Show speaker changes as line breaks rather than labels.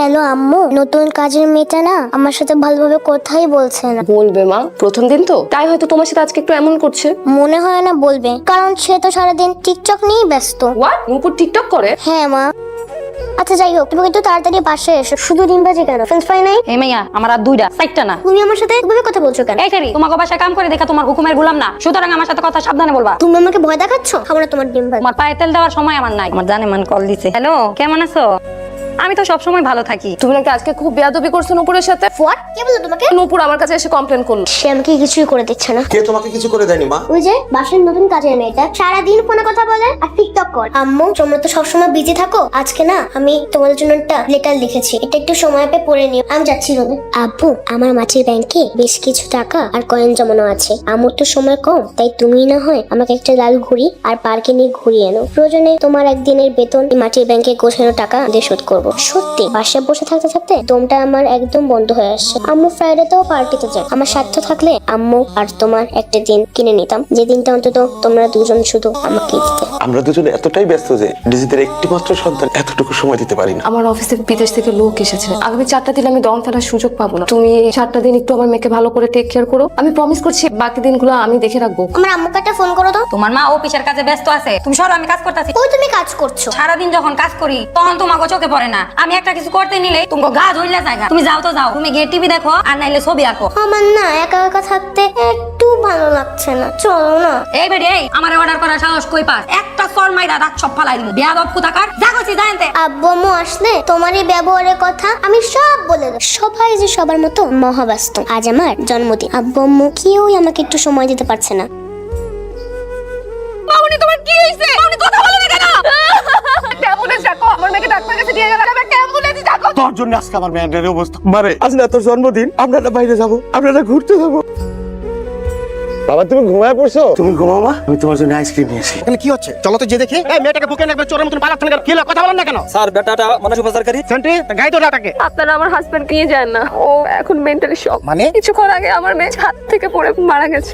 Hello আম্মু, নতুন কাজের মেয়েটা না আমার সাথে ভালোভাবে কথাই বলছে না।
বলবে মা, প্রথম দিন তো, তাই হয়তো তোমার সাথে আজকে একটু এমন করছে।
মনে হয় না বলবে, কারণ সে তো সারাদিন টিকটক নিয়েই ব্যস্ত।
হোয়াট? নূপুর টিকটক করে?
হ্যাঁ মা। আচ্ছা যাই হোক, তুমি কিন্তু তাড়াতাড়ি বাসায় এসো। শুধু ডিমবাজি কেন? ফ্রেঞ্চ ফ্রাই নাই?
এই মাইয়া, আমার আর দুইটা চারটা না।
তুমি আমার সাথে এভাবে কথা বলছো কেন?
এই তারি, তোমাকে বাসায় কাম করে দেখা তোমার হুকুমের গোলাম না, সুতরাং আমার সাথে কথা সাবধানে বলবা।
তুমি আমাকে ভয় দেখাচ্ছ? খাবো না তোমার ডিমবাজি।
তোমার পায়ে তেল দেওয়ার সময় আমার নাই। আমার জানে মান কল দিছে। হ্যালো, কেমন আছো? আমি তো সবসময় ভালো থাকি।
তুমি নাকি আজকে খুব বেয়াদবি করছো নূপুরের সাথে।
হোয়াট? কে বললো তোমাকে?
নূপুর আমার কাছে এসে কমপ্লেন করলো।
সে আমাকে কিছুই করে দিচ্ছে না।
কে তোমাকে কিছু করে দেয়নি মা?
ওই যে বাসার নতুন কাজের মেয়েটা সারাদিন ফোনে কথা বলে আর টিকটক করে। আম্মু, তোমরা তো সবসময় বিজি থাকো, আজকে না আমি তোমাদের জন্য একটা লেটার লিখেছি, এটা একটু সময় পেয়ে পড়ে নিও। আমি যাচ্ছি রোদে। আব্বু, আমার মাটির ব্যাংকে বেশ কিছু টাকা আর কয়েন জমানো আছে। আমার তো সময় কম, তাই তুমি না হয় আমাকে একটা লাল ঘুড়ি আর পার্কে নিয়ে ঘুরিয়ে এনো। প্রয়োজনে তোমার একদিনের বেতন এই মাটির ব্যাংকে গোছানো টাকা দিয়ে শোধ করবো। সত্যি বাসায় বসে থাকতে থাকতে দমটা আমার একদম বন্ধ হয়ে আসছে। আম্মু ফ্রাইডেতেও পার্টিতে যায়। আমার সাধ্য থাকলে আম্মু আর তোমার একটা দিন কিনে নিতাম, যে দিনটা অন্তত তোমরা দুজন শুধু আমাকে দিতে।
আমরা দুজন এতটাই ব্যস্ত যে নিজেদের একটি মাত্র সন্তান এতটুকু সময় দিতে পারি না।
আমার অফিসে বিদেশ থেকে লোক এসেছে, আগামী 4টা দিন আমি দম ফেলার সুযোগ পাবো না। তুমি এই 4টা দিন একটু আমার মেয়েকে ভালো করে টেক কেয়ার করো। আমি প্রমিস করছি বাকি দিনগুলো আমি দেখে রাখবো।
আমার আম্মুকে একটা ফোন করো তো।
তোমার মা অফিসের কাজে ব্যস্ত আছে, তুমি সরো, আমি কাজ করতেছি।
ওই তুমি কাজ করছো।
সারাদিন যখন কাজ করি তখন তোমাকে চোখে পড়ে না। আমি একটা কিছু করতে নিলে তোমাকে গা ধরলে জায়গা। তুমি যাও তো যাও, তুমি গিয়ে টিভি দেখো আর নাইলে ছবি আঁকো।
আমার না একা একা থাকতে একটু ভালো লাগছে না, চলো না।
এই বেডি, এই আমার অর্ডার করার সাহস কই পাস? একটা সর মাইরা রাত সব ফালাই দিবি। বেয়াদব কোথাকার, যা করছি জানতে।
আব্বু আম্মু আসলে তোমার এই ব্যবহারের কথা আমি সব বলে দেব। সবাই যে সবার মতো মহাব্যস্ত। আজ আমার জন্মদিন, আব্বু আম্মু কেউই আমাকে একটু সময় দিতে পারছে না।
মামুনি, তোমার কি হইছে? মামুনি কথা বলে না কেন? অ্যাম্বুলেন্স ডাকো, আমার মেয়েকে ডাক্তারের কাছে নিয়ে গেলাম। একটা অ্যাম্বুলেন্স ডাকো।
তোর জন্য আজকে আমার মেয়ের অবস্থা। মারে, আজ না তোর জন্মদিন, আমরা না বাইরে যাবো, আমরা না ঘুরতে যাবো। বাবা, তুমি ঘুমায় পড়ছো? তুমি ঘুমাও মা, আমি তোমার জন্য আইসক্রিম নিয়েছি।
এখানে কি হচ্ছে? চলো তো যে দেখি। এই মেয়েটাকে বুকে নিয়ে চোরের মতন পালাচ্ছেন কেন? কি হলো? কথা বলেন না কেন?
স্যার বেটাটা মানুষ উপচারকারী।
সেন্ট্রি, গাইতো ডাটাকে।
আপনারা আমার হাজবেন্ড নিয়ে যান না, ও এখন মেন্টালি শক।
মানে?
কিছুক্ষণ আগে আমার মেয়ে ছাদ থেকে পড়ে মারা গেছে।